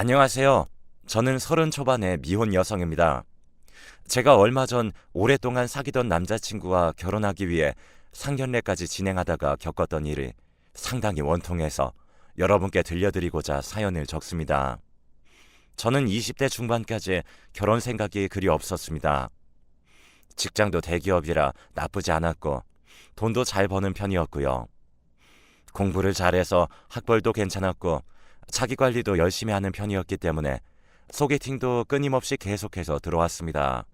안녕하세요. 저는 30 초반의 미혼 여성입니다. 제가 얼마 전 오랫동안 사귀던 남자친구와 결혼하기 위해 상견례까지 진행하다가 겪었던 일이 상당히 원통해서 여러분께 들려드리고자 사연을 적습니다. 저는 20대 중반까지 결혼 생각이 그리 없었습니다. 직장도 대기업이라 나쁘지 않았고 돈도 잘 버는 편이었고요. 공부를 잘해서 학벌도 괜찮았고 자기 관리도 열심히 하는 편이었기 때문에 소개팅도 끊임없이 계속해서 들어왔습니다.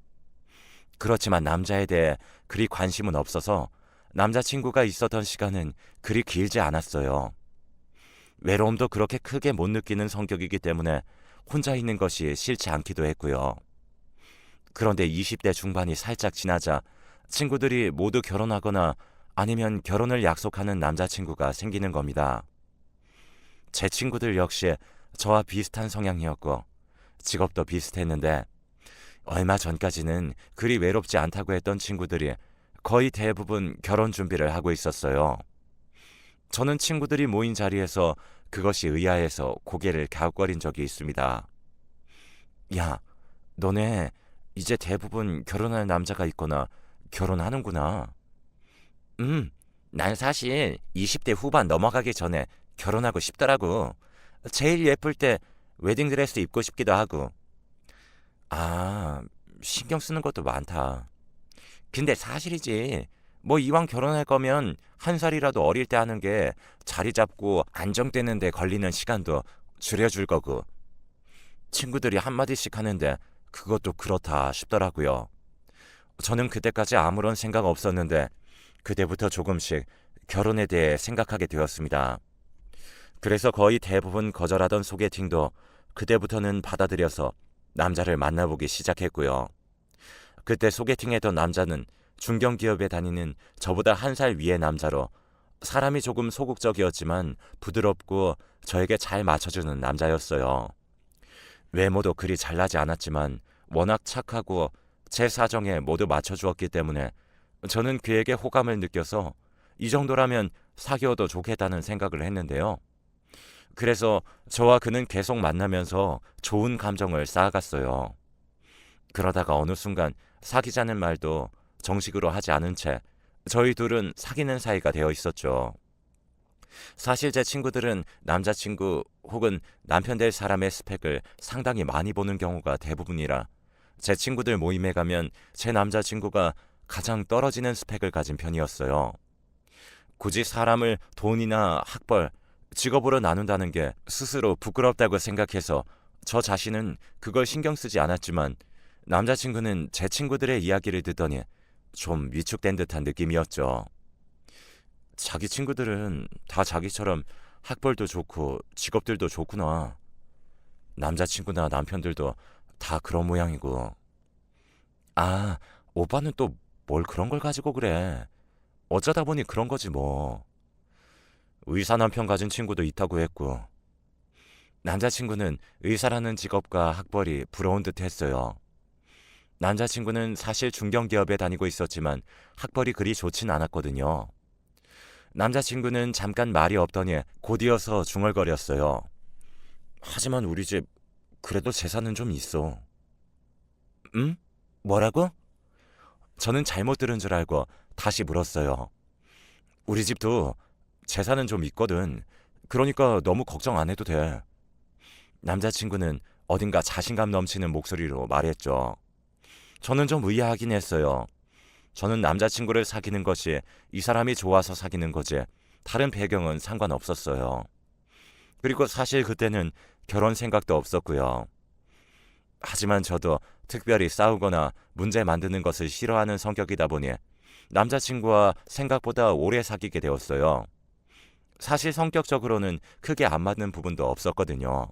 그렇지만 남자에 대해 그리 관심은 없어서 남자친구가 있었던 시간은 그리 길지 않았어요. 외로움도 그렇게 크게 못 느끼는 성격이기 때문에 혼자 있는 것이 싫지 않기도 했고요. 그런데 20대 중반이 살짝 지나자 친구들이 모두 결혼하거나 아니면 결혼을 약속하는 남자친구가 생기는 겁니다. 제 친구들 역시 저와 비슷한 성향이었고 직업도 비슷했는데 얼마 전까지는 그리 외롭지 않다고 했던 친구들이 거의 대부분 결혼 준비를 하고 있었어요. 저는 친구들이 모인 자리에서 그것이 의아해서 고개를 갸웃거린 적이 있습니다. 야, 너네 이제 대부분 결혼할 남자가 있거나 결혼하는구나. 난 사실 20대 후반 넘어가기 전에 결혼하고 싶더라고. 제일 예쁠 때 웨딩드레스 입고 싶기도 하고. 아, 신경 쓰는 것도 많다. 근데 사실이지. 뭐 이왕 결혼할 거면 한 살이라도 어릴 때 하는 게 자리 잡고 안정되는 데 걸리는 시간도 줄여줄 거고. 친구들이 한마디씩 하는데 그것도 그렇다 싶더라고요. 저는 그때까지 아무런 생각 없었는데 그때부터 조금씩 결혼에 대해 생각하게 되었습니다. 그래서 거의 대부분 거절하던 소개팅도 그때부터는 받아들여서 남자를 만나보기 시작했고요. 그때 소개팅했던 남자는 중견기업에 다니는 저보다 한 살 위의 남자로 사람이 조금 소극적이었지만 부드럽고 저에게 잘 맞춰주는 남자였어요. 외모도 그리 잘나지 않았지만 워낙 착하고 제 사정에 모두 맞춰주었기 때문에 저는 그에게 호감을 느껴서 이 정도라면 사귀어도 좋겠다는 생각을 했는데요. 그래서 저와 그는 계속 만나면서 좋은 감정을 쌓아갔어요. 그러다가 어느 순간 사귀자는 말도 정식으로 하지 않은 채 저희 둘은 사귀는 사이가 되어 있었죠. 사실 제 친구들은 남자친구 혹은 남편 될 사람의 스펙을 상당히 많이 보는 경우가 대부분이라 제 친구들 모임에 가면 제 남자친구가 가장 떨어지는 스펙을 가진 편이었어요. 굳이 사람을 돈이나 학벌, 직업으로 나눈다는 게 스스로 부끄럽다고 생각해서 저 자신은 그걸 신경 쓰지 않았지만 남자친구는 제 친구들의 이야기를 듣더니 좀 위축된 듯한 느낌이었죠. 자기 친구들은 다 자기처럼 학벌도 좋고 직업들도 좋구나. 남자친구나 남편들도 다 그런 모양이고. 아, 오빠는 또 뭘 그런 걸 가지고 그래. 어쩌다 보니 그런 거지 뭐. 의사 남편 가진 친구도 있다고 했고. 남자친구는 의사라는 직업과 학벌이 부러운 듯 했어요. 남자친구는 사실 중견기업에 다니고 있었지만 학벌이 그리 좋진 않았거든요. 남자친구는 잠깐 말이 없더니 곧이어서 중얼거렸어요. 하지만 우리 집 그래도 재산은 좀 있어. 응? 뭐라고? 저는 잘못 들은 줄 알고 다시 물었어요. 우리 집도 재산은 좀 있거든. 그러니까 너무 걱정 안 해도 돼. 남자친구는 어딘가 자신감 넘치는 목소리로 말했죠. 저는 좀 의아하긴 했어요. 저는 남자친구를 사귀는 것이 이 사람이 좋아서 사귀는 거지 다른 배경은 상관없었어요. 그리고 사실 그때는 결혼 생각도 없었고요. 하지만 저도 특별히 싸우거나 문제 만드는 것을 싫어하는 성격이다 보니 남자친구와 생각보다 오래 사귀게 되었어요. 사실 성격적으로는 크게 안 맞는 부분도 없었거든요.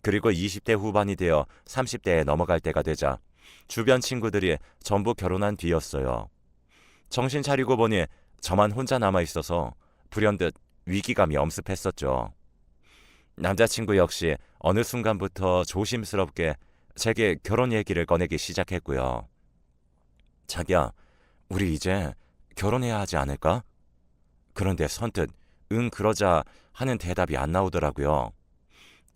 그리고 20대 후반이 되어 30대에 넘어갈 때가 되자 주변 친구들이 전부 결혼한 뒤였어요. 정신 차리고 보니 저만 혼자 남아 있어서 불현듯 위기감이 엄습했었죠. 남자친구 역시 어느 순간부터 조심스럽게 제게 결혼 얘기를 꺼내기 시작했고요. 자기야, 우리 이제 결혼해야 하지 않을까? 그런데 선뜻 응 그러자 하는 대답이 안 나오더라고요.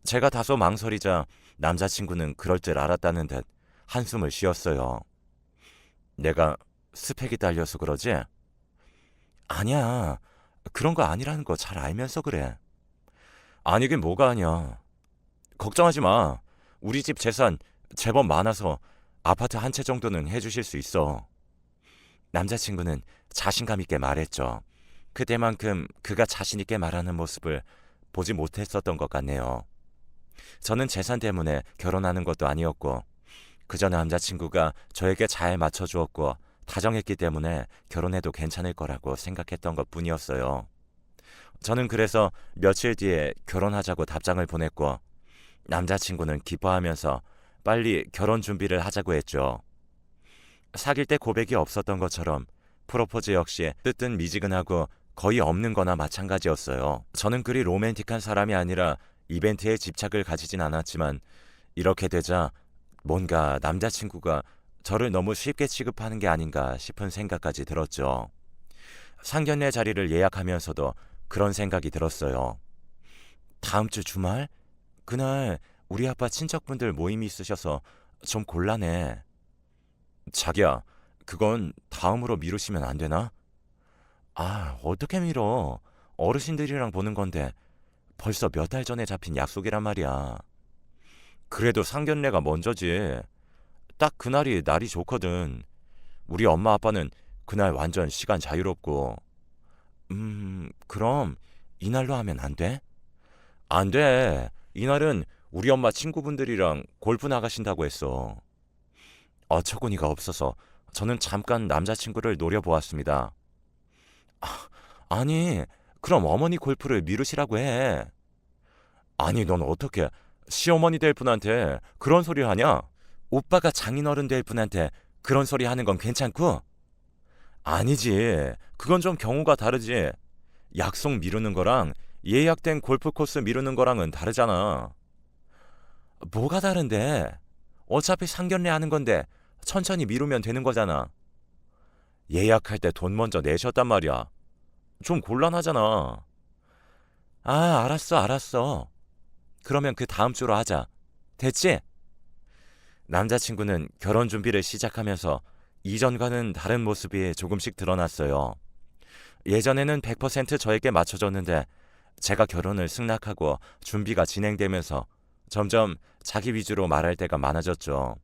제가 다소 망설이자 남자친구는 그럴 줄 알았다는 듯 한숨을 쉬었어요. 내가 스펙이 딸려서 그러지? 아니야. 그런 거 아니라는 거 잘 알면서 그래. 아니긴 뭐가 아니야. 걱정하지 마. 우리 집 재산 제법 많아서 아파트 한 채 정도는 해주실 수 있어. 남자친구는 자신감 있게 말했죠. 그때만큼 그가 자신 있게 말하는 모습을 보지 못했었던 것 같네요. 저는 재산 때문에 결혼하는 것도 아니었고 그저 남자친구가 저에게 잘 맞춰주었고 다정했기 때문에 결혼해도 괜찮을 거라고 생각했던 것뿐이었어요. 저는 그래서 며칠 뒤에 결혼하자고 답장을 보냈고 남자친구는 기뻐하면서 빨리 결혼 준비를 하자고 했죠. 사귈 때 고백이 없었던 것처럼 프로포즈 역시 뜻은 미지근하고 거의 없는 거나 마찬가지였어요. 저는 그리 로맨틱한 사람이 아니라 이벤트에 집착을 가지진 않았지만 이렇게 되자 뭔가 남자친구가 저를 너무 쉽게 취급하는 게 아닌가 싶은 생각까지 들었죠. 상견례 자리를 예약하면서도 그런 생각이 들었어요. 다음 주 주말? 그날 우리 아빠 친척분들 모임이 있으셔서 좀 곤란해. 자기야, 그건 다음으로 미루시면 안 되나? 아, 어떻게 미뤄? 어르신들이랑 보는 건데 벌써 몇 달 전에 잡힌 약속이란 말이야. 그래도 상견례가 먼저지. 딱 그날이 날이 좋거든. 우리 엄마 아빠는 그날 완전 시간 자유롭고. 그럼 이날로 하면 안 돼? 안 돼. 이날은 우리 엄마 친구분들이랑 골프 나가신다고 했어. 어처구니가 없어서 저는 잠깐 남자친구를 노려보았습니다. 아니, 그럼 어머니 골프를 미루시라고 해. 아니, 넌 어떻게 시어머니 될 분한테 그런 소리 하냐? 오빠가 장인어른 될 분한테 그런 소리 하는 건 괜찮고? 아니지. 그건 좀 경우가 다르지. 약속 미루는 거랑 예약된 골프 코스 미루는 거랑은 다르잖아. 뭐가 다른데? 어차피 상견례 하는 건데 천천히 미루면 되는 거잖아. 예약할 때 돈 먼저 내셨단 말이야. 좀 곤란하잖아. 아, 알았어. 그러면 그 다음 주로 하자. 됐지? 남자친구는 결혼 준비를 시작하면서 이전과는 다른 모습이 조금씩 드러났어요. 예전에는 100% 저에게 맞춰줬는데 제가 결혼을 승낙하고 준비가 진행되면서 점점 자기 위주로 말할 때가 많아졌죠.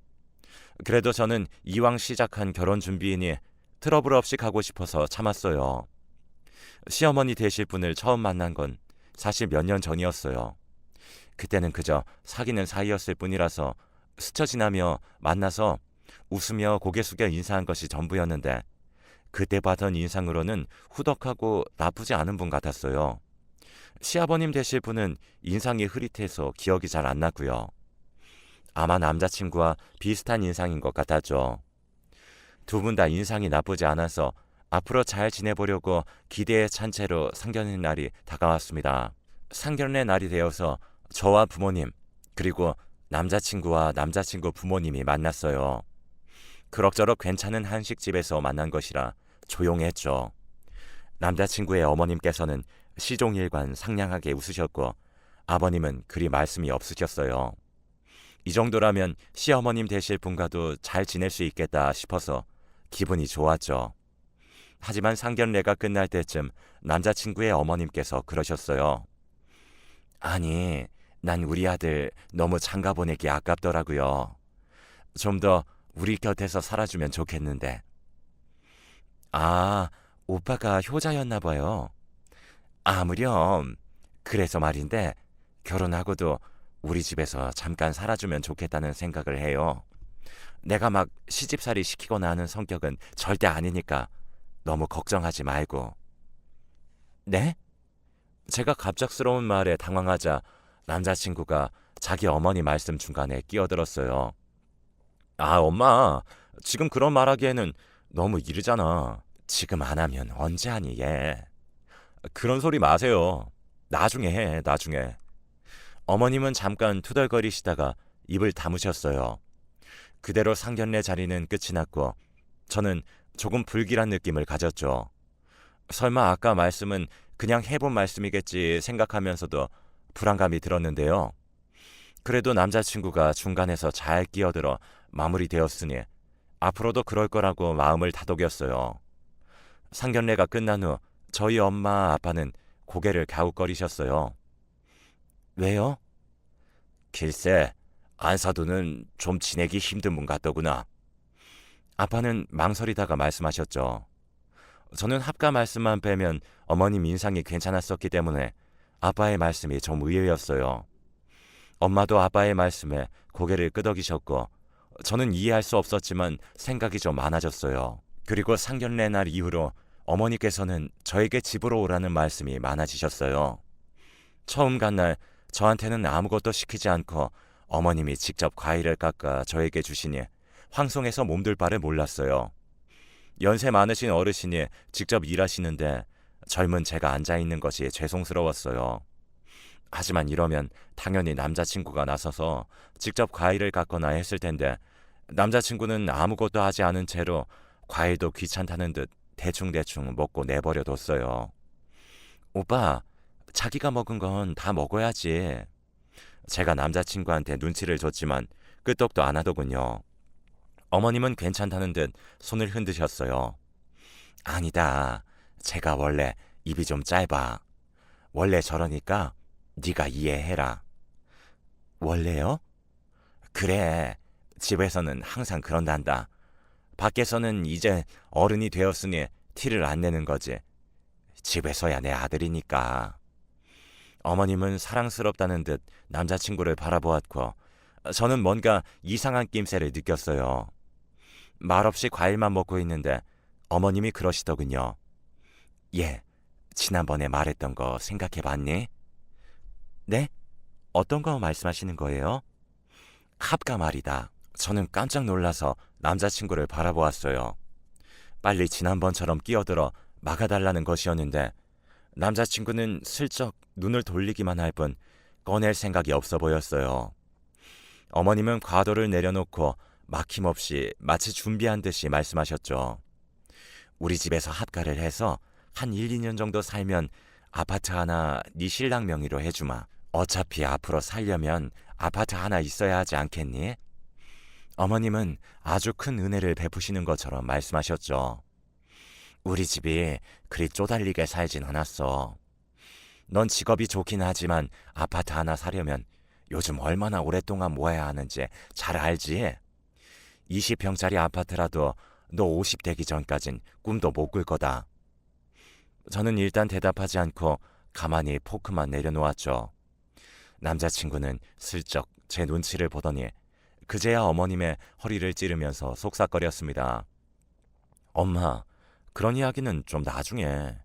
그래도 저는 이왕 시작한 결혼 준비이니 트러블 없이 가고 싶어서 참았어요. 시어머니 되실 분을 처음 만난 건 사실 몇 년 전이었어요. 그때는 그저 사귀는 사이였을 뿐이라서 스쳐 지나며 만나서 웃으며 고개 숙여 인사한 것이 전부였는데 그때 받은 인상으로는 후덕하고 나쁘지 않은 분 같았어요. 시아버님 되실 분은 인상이 흐릿해서 기억이 잘 안 나고요. 아마 남자친구와 비슷한 인상인 것 같았죠. 두 분 다 인상이 나쁘지 않아서 앞으로 잘 지내보려고 기대에 찬 채로 상견례 날이 다가왔습니다. 상견례 날이 되어서 저와 부모님 그리고 남자친구와 남자친구 부모님이 만났어요. 그럭저럭 괜찮은 한식집에서 만난 것이라 조용했죠. 남자친구의 어머님께서는 시종일관 상냥하게 웃으셨고 아버님은 그리 말씀이 없으셨어요. 이 정도라면 시어머님 되실 분과도 잘 지낼 수 있겠다 싶어서 기분이 좋았죠. 하지만 상견례가 끝날 때쯤 남자친구의 어머님께서 그러셨어요. 아니, 난 우리 아들 너무 장가 보내기 아깝더라고요. 좀 더 우리 곁에서 살아주면 좋겠는데. 아, 오빠가 효자였나 봐요. 아무렴. 그래서 말인데 결혼하고도 우리 집에서 잠깐 살아주면 좋겠다는 생각을 해요. 내가 막 시집살이 시키거나 하는 성격은 절대 아니니까 너무 걱정하지 말고. 네? 제가 갑작스러운 말에 당황하자 남자친구가 자기 어머니 말씀 중간에 끼어들었어요. 아, 엄마. 지금 그런 말하기에는 너무 이르잖아. 지금 안 하면 언제 하니, 얘. 그런 소리 마세요. 나중에 해, 나중에. 어머님은 잠깐 투덜거리시다가 입을 다무셨어요. 그대로 상견례 자리는 끝이 났고 저는 조금 불길한 느낌을 가졌죠. 설마 아까 말씀은 그냥 해본 말씀이겠지 생각하면서도 불안감이 들었는데요. 그래도 남자친구가 중간에서 잘 끼어들어 마무리되었으니 앞으로도 그럴 거라고 마음을 다독였어요. 상견례가 끝난 후 저희 엄마 아빠는 고개를 갸웃거리셨어요. 왜요? 글쎄, 안사도는 좀 지내기 힘든 분 같더구나. 아빠는 망설이다가 말씀하셨죠. 저는 합가 말씀만 빼면 어머님 인상이 괜찮았었기 때문에 아빠의 말씀이 좀 의외였어요. 엄마도 아빠의 말씀에 고개를 끄덕이셨고 저는 이해할 수 없었지만 생각이 좀 많아졌어요. 그리고 상견례 날 이후로 어머니께서는 저에게 집으로 오라는 말씀이 많아지셨어요. 처음 간 날 저한테는 아무것도 시키지 않고 어머님이 직접 과일을 깎아 저에게 주시니 황송해서 몸둘 바를 몰랐어요. 연세 많으신 어르신이 직접 일하시는데 젊은 제가 앉아있는 것이 죄송스러웠어요. 하지만 이러면 당연히 남자친구가 나서서 직접 과일을 깎거나 했을 텐데 남자친구는 아무것도 하지 않은 채로 과일도 귀찮다는 듯 대충대충 먹고 내버려 뒀어요. 오빠, 자기가 먹은 건 다 먹어야지. 제가 남자친구한테 눈치를 줬지만 끄떡도 안 하더군요. 어머님은 괜찮다는 듯 손을 흔드셨어요. 아니다. 제가 원래 입이 좀 짧아. 원래 저러니까 네가 이해해라. 원래요? 그래. 집에서는 항상 그런단다. 밖에서는 이제 어른이 되었으니 티를 안 내는 거지. 집에서야 내 아들이니까. 어머님은 사랑스럽다는 듯 남자친구를 바라보았고 저는 뭔가 이상한 낌새를 느꼈어요. 말없이 과일만 먹고 있는데 어머님이 그러시더군요. 얘, 지난번에 말했던 거 생각해봤니? 네? 어떤 거 말씀하시는 거예요? 합가 말이다. 저는 깜짝 놀라서 남자친구를 바라보았어요. 빨리 지난번처럼 끼어들어 막아달라는 것이었는데 남자친구는 슬쩍 눈을 돌리기만 할 뿐 꺼낼 생각이 없어 보였어요. 어머님은 과도를 내려놓고 막힘없이 마치 준비한 듯이 말씀하셨죠. 우리 집에서 합가를 해서 한 1, 2년 정도 살면 아파트 하나 네 신랑 명의로 해주마. 어차피 앞으로 살려면 아파트 하나 있어야 하지 않겠니? 어머님은 아주 큰 은혜를 베푸시는 것처럼 말씀하셨죠. 우리 집이 그리 쪼달리게 살진 않았어. 넌 직업이 좋긴 하지만 아파트 하나 사려면 요즘 얼마나 오랫동안 모아야 하는지 잘 알지? 20평짜리 아파트라도 너 50 되기 전까진 꿈도 못 꿀 거다. 저는 일단 대답하지 않고 가만히 포크만 내려놓았죠. 남자친구는 슬쩍 제 눈치를 보더니 그제야 어머님의 허리를 찌르면서 속삭거렸습니다. 엄마, 그런 이야기는 좀 나중에.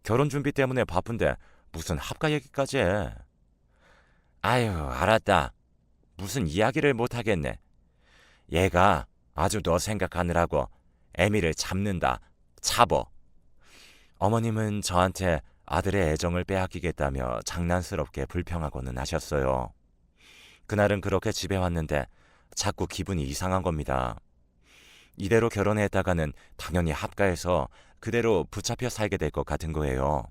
결혼 준비 때문에 바쁜데 무슨 합가 얘기까지 해. 아유, 알았다. 무슨 이야기를 못하겠네. 얘가 아주 너 생각하느라고 애미를 잡는다. 잡어. 어머님은 저한테 아들의 애정을 빼앗기겠다며 장난스럽게 불평하고는 하셨어요. 그날은 그렇게 집에 왔는데 자꾸 기분이 이상한 겁니다. 이대로 결혼했다가는 당연히 합가해서 그대로 붙잡혀 살게 될 것 같은 거예요.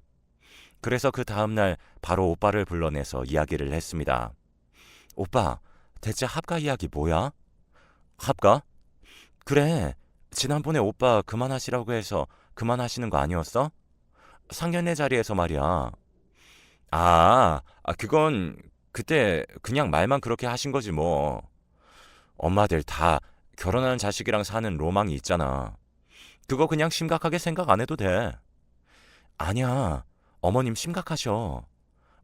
그래서 그 다음날 바로 오빠를 불러내서 이야기를 했습니다. 오빠, 대체 합가 이야기 뭐야? 합가? 그래, 지난번에 오빠 그만하시라고 해서 그만하시는 거 아니었어? 상견례 자리에서 말이야. 그건 그때 그냥 말만 그렇게 하신 거지 뭐. 엄마들 다 결혼하는 자식이랑 사는 로망이 있잖아. 그거 그냥 심각하게 생각 안 해도 돼. 아니야, 어머님 심각하셔.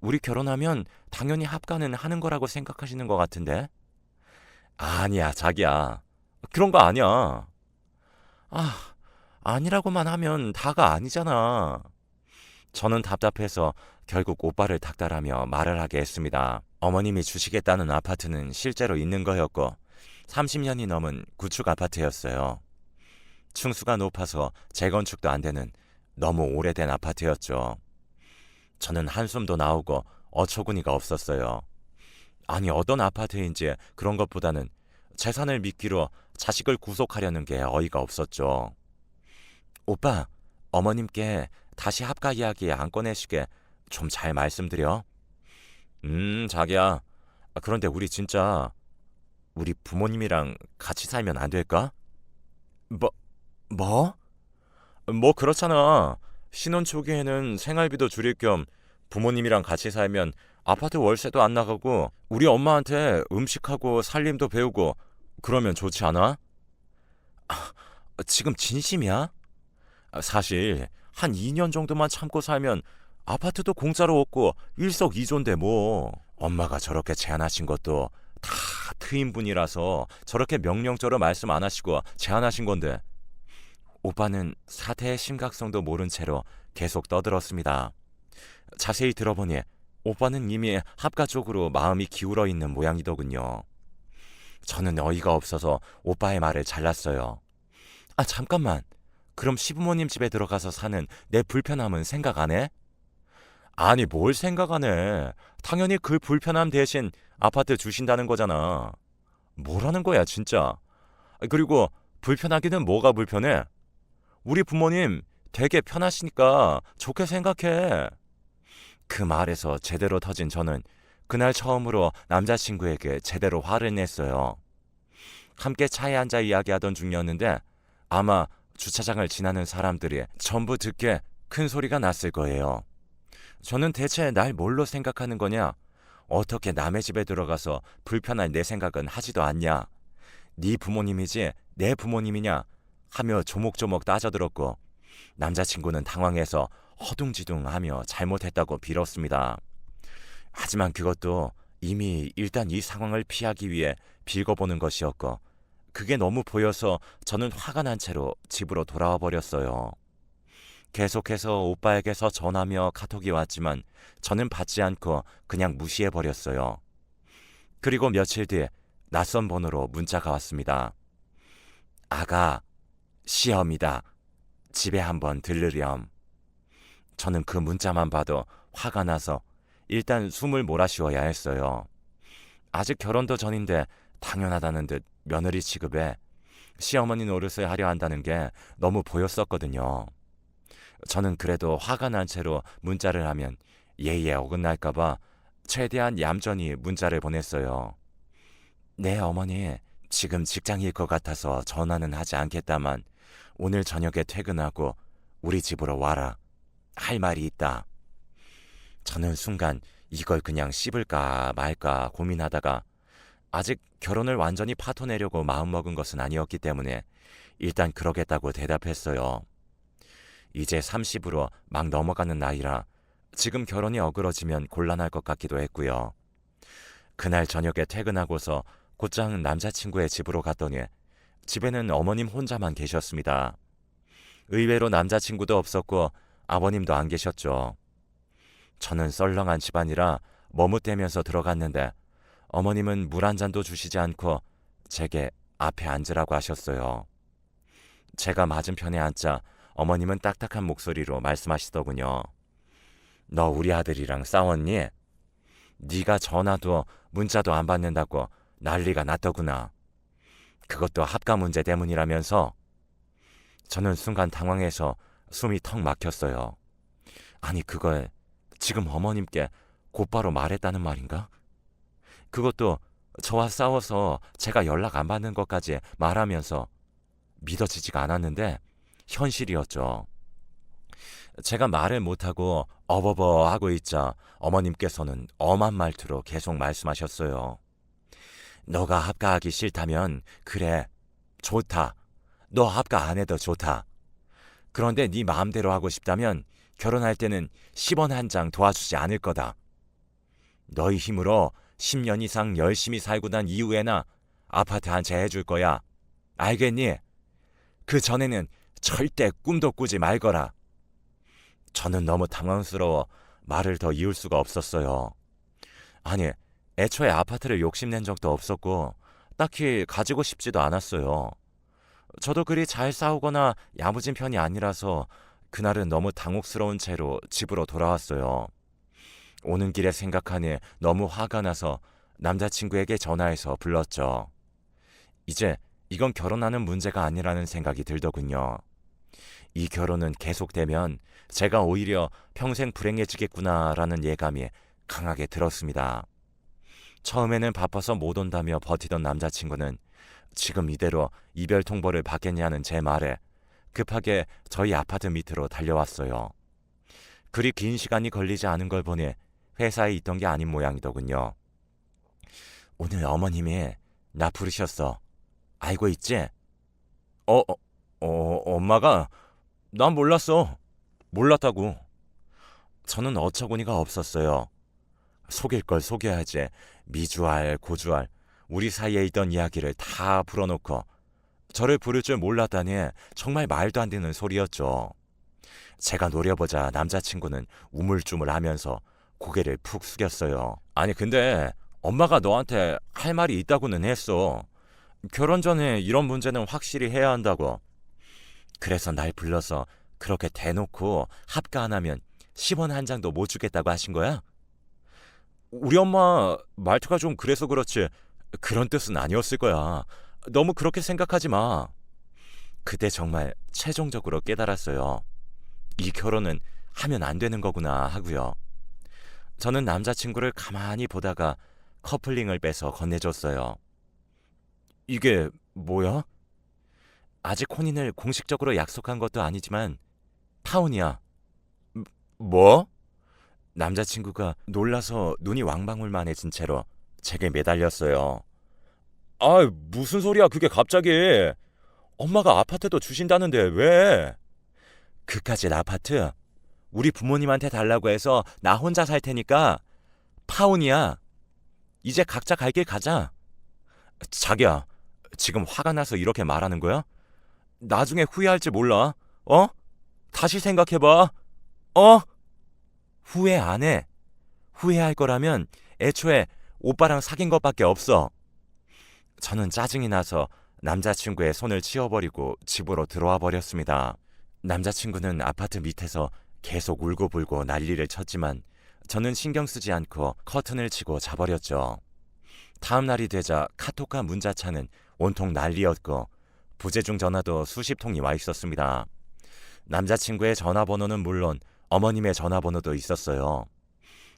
우리 결혼하면 당연히 합가는 하는 거라고 생각하시는 것 같은데. 아니야, 자기야. 그런 거 아니야. 아, 아니라고만 하면 다가 아니잖아. 저는 답답해서 결국 오빠를 닥달하며 말을 하게 했습니다. 어머님이 주시겠다는 아파트는 실제로 있는 거였고 30년이 넘은 구축 아파트였어요. 층수가 높아서 재건축도 안 되는 너무 오래된 아파트였죠. 저는 한숨도 나오고 어처구니가 없었어요. 아니, 어떤 아파트인지 그런 것보다는 재산을 미끼로 자식을 구속하려는 게 어이가 없었죠. 오빠, 어머님께 다시 합가 이야기 안 꺼내시게 좀 잘 말씀드려. 자기야. 그런데 우리 진짜 우리 부모님이랑 같이 살면 안 될까? 뭐, 뭐? 뭐 그렇잖아. 신혼 초기에는 생활비도 줄일 겸 부모님이랑 같이 살면 아파트 월세도 안 나가고 우리 엄마한테 음식하고 살림도 배우고 그러면 좋지 않아? 지금 진심이야? 사실 한 2년 정도만 참고 살면 아파트도 공짜로 얻고 일석이조인데 뭐. 엄마가 저렇게 제안하신 것도 다 트임분이라서 저렇게 명령적으로 말씀 안 하시고 제안하신 건데. 오빠는 사태의 심각성도 모른 채로 계속 떠들었습니다. 자세히 들어보니 오빠는 이미 합가 쪽으로 마음이 기울어 있는 모양이더군요. 저는 어이가 없어서 오빠의 말을 잘랐어요. 잠깐만. 그럼 시부모님 집에 들어가서 사는 내 불편함은 생각 안 해? 아니, 뭘 생각 안 해. 당연히 그 불편함 대신 아파트 주신다는 거잖아. 뭐라는 거야, 진짜. 그리고 불편하기는 뭐가 불편해? 우리 부모님 되게 편하시니까 좋게 생각해. 그 말에서 제대로 터진 저는 그날 처음으로 남자친구에게 제대로 화를 냈어요. 함께 차에 앉아 이야기하던 중이었는데 아마 주차장을 지나는 사람들이 전부 듣게 큰 소리가 났을 거예요. 저는 대체 날 뭘로 생각하는 거냐? 어떻게 남의 집에 들어가서 불편할 내 생각은 하지도 않냐? 네 부모님이지 내 부모님이냐? 하며 조목조목 따져들었고 남자친구는 당황해서 허둥지둥하며 잘못했다고 빌었습니다. 하지만 그것도 이미 일단 이 상황을 피하기 위해 빌거보는 것이었고 그게 너무 보여서 저는 화가 난 채로 집으로 돌아와 버렸어요. 계속해서 오빠에게서 전화며 카톡이 왔지만 저는 받지 않고 그냥 무시해 버렸어요. 그리고 며칠 뒤 낯선 번호로 문자가 왔습니다. 아가, 시험이다. 집에 한번 들르렴. 저는 그 문자만 봐도 화가 나서 일단 숨을 몰아쉬어야 했어요. 아직 결혼도 전인데 당연하다는 듯 며느리 취급에 시어머니 노릇을 하려 한다는 게 너무 보였었거든요. 저는 그래도 화가 난 채로 문자를 하면 예의에 어긋날까봐 최대한 얌전히 문자를 보냈어요. 네, 어머니. 지금 직장일 것 같아서 전화는 하지 않겠다만 오늘 저녁에 퇴근하고 우리 집으로 와라. 할 말이 있다. 저는 순간 이걸 그냥 씹을까 말까 고민하다가 아직 결혼을 완전히 파토내려고 마음먹은 것은 아니었기 때문에 일단 그러겠다고 대답했어요. 이제 30으로 막 넘어가는 나이라 지금 결혼이 어그러지면 곤란할 것 같기도 했고요. 그날 저녁에 퇴근하고서 곧장 남자친구의 집으로 갔더니 집에는 어머님 혼자만 계셨습니다. 의외로 남자친구도 없었고 아버님도 안 계셨죠. 저는 썰렁한 집안이라 머뭇대면서 들어갔는데 어머님은 물 한 잔도 주시지 않고 제게 앞에 앉으라고 하셨어요. 제가 맞은편에 앉자 어머님은 딱딱한 목소리로 말씀하시더군요. 너 우리 아들이랑 싸웠니? 네가 전화도 문자도 안 받는다고 난리가 났더구나. 그것도 합가 문제 때문이라면서. 저는 순간 당황해서 숨이 턱 막혔어요. 아니, 그걸 지금 어머님께 곧바로 말했다는 말인가? 그것도 저와 싸워서 제가 연락 안 받는 것까지 말하면서. 믿어지지가 않았는데 현실이었죠. 제가 말을 못하고 어버버 하고 있자 어머님께서는 엄한 말투로 계속 말씀하셨어요. 너가 합가하기 싫다면 그래, 좋다. 너 합가 안 해도 좋다. 그런데 네 마음대로 하고 싶다면 결혼할 때는 10원 한 장 도와주지 않을 거다. 너희 힘으로 10년 이상 열심히 살고 난 이후에나 아파트 한 채 해줄 거야. 알겠니? 그 전에는 절대 꿈도 꾸지 말거라. 저는 너무 당황스러워 말을 더 이을 수가 없었어요. 아니, 애초에 아파트를 욕심낸 적도 없었고 딱히 가지고 싶지도 않았어요. 저도 그리 잘 싸우거나 야무진 편이 아니라서 그날은 너무 당혹스러운 채로 집으로 돌아왔어요. 오는 길에 생각하니 너무 화가 나서 남자친구에게 전화해서 불렀죠. 이제 이건 결혼하는 문제가 아니라는 생각이 들더군요. 이 결혼은 계속되면 제가 오히려 평생 불행해지겠구나라는 예감이 강하게 들었습니다. 처음에는 바빠서 못 온다며 버티던 남자친구는 지금 이대로 이별 통보를 받겠냐는 제 말에 급하게 저희 아파트 밑으로 달려왔어요. 그리 긴 시간이 걸리지 않은 걸 보니 회사에 있던 게 아닌 모양이더군요. 오늘 어머님이 나 부르셨어. 알고 있지? 엄마가? 난 몰랐어. 몰랐다고. 저는 어처구니가 없었어요. 속일 걸 속여야지. 미주알, 고주알, 우리 사이에 있던 이야기를 다 풀어놓고 저를 부를 줄 몰랐다니 정말 말도 안 되는 소리였죠. 제가 노려보자 남자친구는 우물쭈물하면서 고개를 푹 숙였어요. 아니 근데 엄마가 너한테 할 말이 있다고는 했어. 결혼 전에 이런 문제는 확실히 해야 한다고. 그래서 날 불러서 그렇게 대놓고 합가 안 하면 10원 한 장도 못 주겠다고 하신 거야? 우리 엄마 말투가 좀 그래서 그렇지 그런 뜻은 아니었을 거야. 너무 그렇게 생각하지 마. 그때 정말 최종적으로 깨달았어요. 이 결혼은 하면 안 되는 거구나 하고요. 저는 남자친구를 가만히 보다가 커플링을 빼서 건네줬어요. 이게 뭐야? 아직 혼인을 공식적으로 약속한 것도 아니지만 파혼이야. 뭐? 남자친구가 놀라서 눈이 왕방울만해진 채로 제게 매달렸어요. 아, 무슨 소리야 그게 갑자기. 엄마가 아파트도 주신다는데 왜? 그까짓 아파트 우리 부모님한테 달라고 해서 나 혼자 살 테니까 파혼이야. 이제 각자 갈 길 가자. 자기야, 지금 화가 나서 이렇게 말하는 거야? 나중에 후회할지 몰라. 어? 다시 생각해봐. 어? 후회 안 해. 후회할 거라면 애초에 오빠랑 사귄 것밖에 없어. 저는 짜증이 나서 남자친구의 손을 치워버리고 집으로 들어와 버렸습니다. 남자친구는 아파트 밑에서 계속 울고불고 난리를 쳤지만 저는 신경 쓰지 않고 커튼을 치고 자버렸죠. 다음 날이 되자 카톡과 문자창은 온통 난리였고 부재중 전화도 수십 통이 와 있었습니다. 남자친구의 전화번호는 물론 어머님의 전화번호도 있었어요.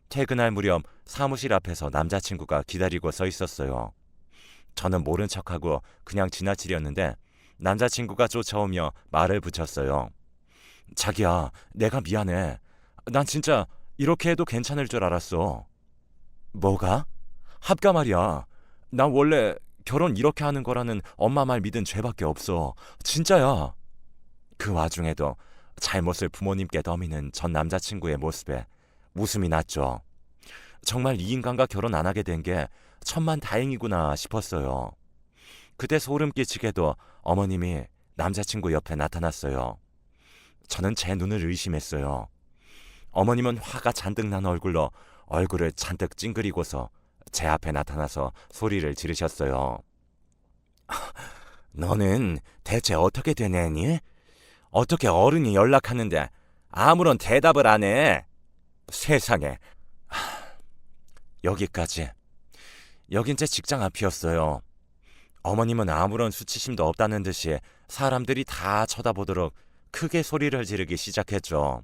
퇴근할 무렵 사무실 앞에서 남자친구가 기다리고 서 있었어요. 저는 모른 척하고 그냥 지나치려는데 남자친구가 쫓아오며 말을 붙였어요. 자기야, 내가 미안해. 난 진짜 이렇게 해도 괜찮을 줄 알았어. 뭐가? 합가 말이야. 난 원래 결혼 이렇게 하는 거라는 엄마 말 믿은 죄밖에 없어. 진짜야. 그 와중에도 잘못을 부모님께 떠미는 전 남자친구의 모습에 웃음이 났죠. 정말 이 인간과 결혼 안 하게 된 게 천만 다행이구나 싶었어요. 그때 소름 끼치게도 어머님이 남자친구 옆에 나타났어요. 저는 제 눈을 의심했어요. 어머님은 화가 잔뜩 난 얼굴로 얼굴을 잔뜩 찡그리고서 제 앞에 나타나서 소리를 지르셨어요. 너는 대체 어떻게 된 애니? 어떻게 어른이 연락하는데 아무런 대답을 안 해? 세상에. 여기까지. 여긴 제 직장 앞이었어요. 어머님은 아무런 수치심도 없다는 듯이 사람들이 다 쳐다보도록 크게 소리를 지르기 시작했죠.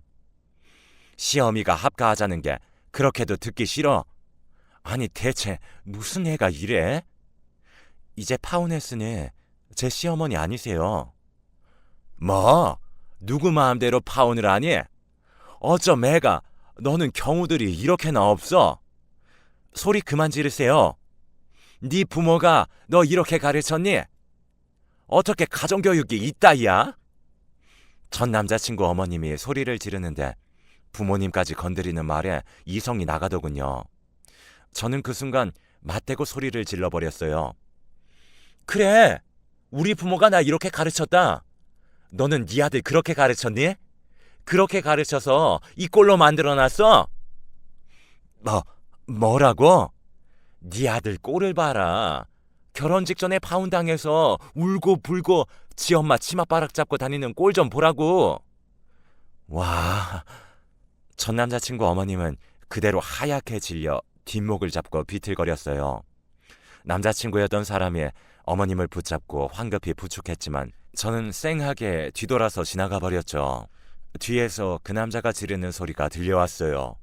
시어미가 합가하자는 게 그렇게도 듣기 싫어? 아니 대체 무슨 애가 이래? 이제 파혼했으니 제 시어머니 아니세요. 뭐? 누구 마음대로 파혼을 하니? 어쩜 애가 너는 경우들이 이렇게나 없어? 소리 그만 지르세요. 네 부모가 너 이렇게 가르쳤니? 어떻게 가정교육이 이따위야? 전 남자친구 어머님이 소리를 지르는데 부모님까지 건드리는 말에 이성이 나가더군요. 저는 그 순간 맞대고 소리를 질러버렸어요. 그래, 우리 부모가 나 이렇게 가르쳤다. 너는 네 아들 그렇게 가르쳤니? 그렇게 가르쳐서 이 꼴로 만들어놨어? 뭐라고? 네 아들 꼴을 봐라. 결혼 직전에 파혼당해서 울고 불고 지 엄마 치맛바락 잡고 다니는 꼴 좀 보라고. 와, 전 남자친구 어머님은 그대로 하얗게 질려 뒷목을 잡고 비틀거렸어요. 남자친구였던 사람이 어머님을 붙잡고 황급히 부축했지만 저는 쌩하게 뒤돌아서 지나가 버렸죠. 뒤에서 그 남자가 지르는 소리가 들려왔어요.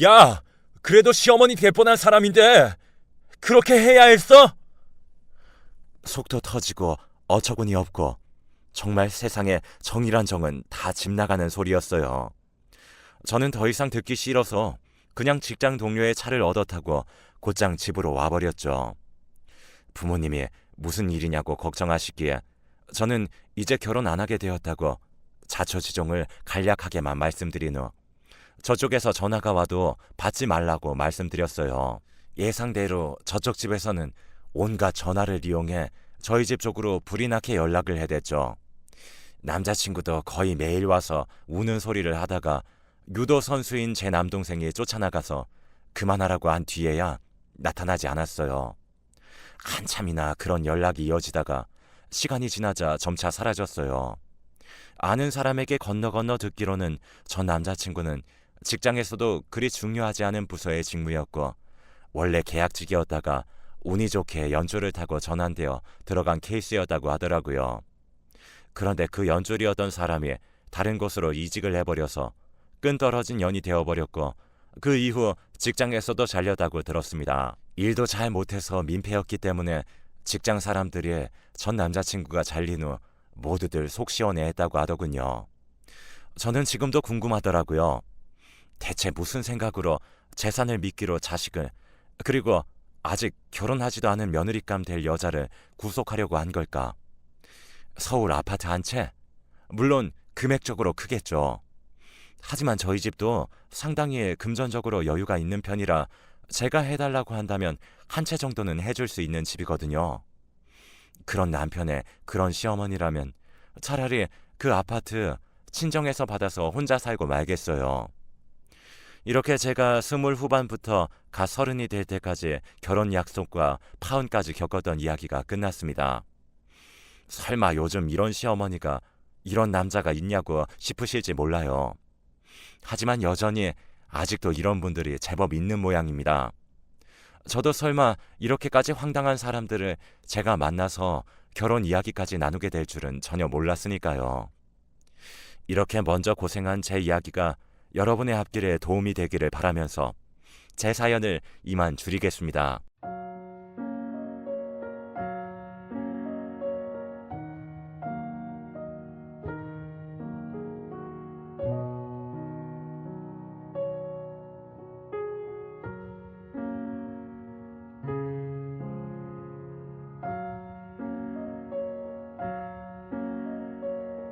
야! 그래도 시어머니 될 뻔한 사람인데 그렇게 해야 했어? 속도 터지고 어처구니 없고 정말 세상에 정이란 정은 다 집 나가는 소리였어요. 저는 더 이상 듣기 싫어서 그냥 직장 동료의 차를 얻어 타고 곧장 집으로 와버렸죠. 부모님이 무슨 일이냐고 걱정하시기에 저는 이제 결혼 안 하게 되었다고 자초지종을 간략하게만 말씀드린 후 저쪽에서 전화가 와도 받지 말라고 말씀드렸어요. 예상대로 저쪽 집에서는 온갖 전화를 이용해 저희 집 쪽으로 불이 나게 연락을 해댔죠. 남자친구도 거의 매일 와서 우는 소리를 하다가 유도 선수인 제 남동생이 쫓아나가서 그만하라고 한 뒤에야 나타나지 않았어요. 한참이나 그런 연락이 이어지다가 시간이 지나자 점차 사라졌어요. 아는 사람에게 건너 듣기로는 전 남자친구는 직장에서도 그리 중요하지 않은 부서의 직무였고 원래 계약직이었다가 운이 좋게 연줄을 타고 전환되어 들어간 케이스였다고 하더라고요. 그런데 그 연줄이었던 사람이 다른 곳으로 이직을 해버려서 끈떨어진 연이 되어버렸고 그 이후 직장에서도 잘렸다고 들었습니다. 일도 잘 못해서 민폐였기 때문에 직장 사람들이 전 남자친구가 잘린 후 모두들 속 시원해했다고 하더군요. 저는 지금도 궁금하더라고요. 대체 무슨 생각으로 재산을 미끼로 자식을 그리고 아직 결혼하지도 않은 며느리감 될 여자를 구속하려고 한 걸까? 서울 아파트 한 채? 물론 금액적으로 크겠죠. 하지만 저희 집도 상당히 금전적으로 여유가 있는 편이라 제가 해달라고 한다면 한 채 정도는 해줄 수 있는 집이거든요. 그런 남편의 그런 시어머니라면 차라리 그 아파트 친정에서 받아서 혼자 살고 말겠어요. 이렇게 제가 20 후반부터 갓 30이 될 때까지 결혼 약속과 파혼까지 겪었던 이야기가 끝났습니다. 설마 요즘 이런 시어머니가 이런 남자가 있냐고 싶으실지 몰라요. 하지만 여전히 아직도 이런 분들이 제법 있는 모양입니다. 저도 설마 이렇게까지 황당한 사람들을 제가 만나서 결혼 이야기까지 나누게 될 줄은 전혀 몰랐으니까요. 이렇게 먼저 고생한 제 이야기가 여러분의 앞길에 도움이 되기를 바라면서 제 사연을 이만 줄이겠습니다.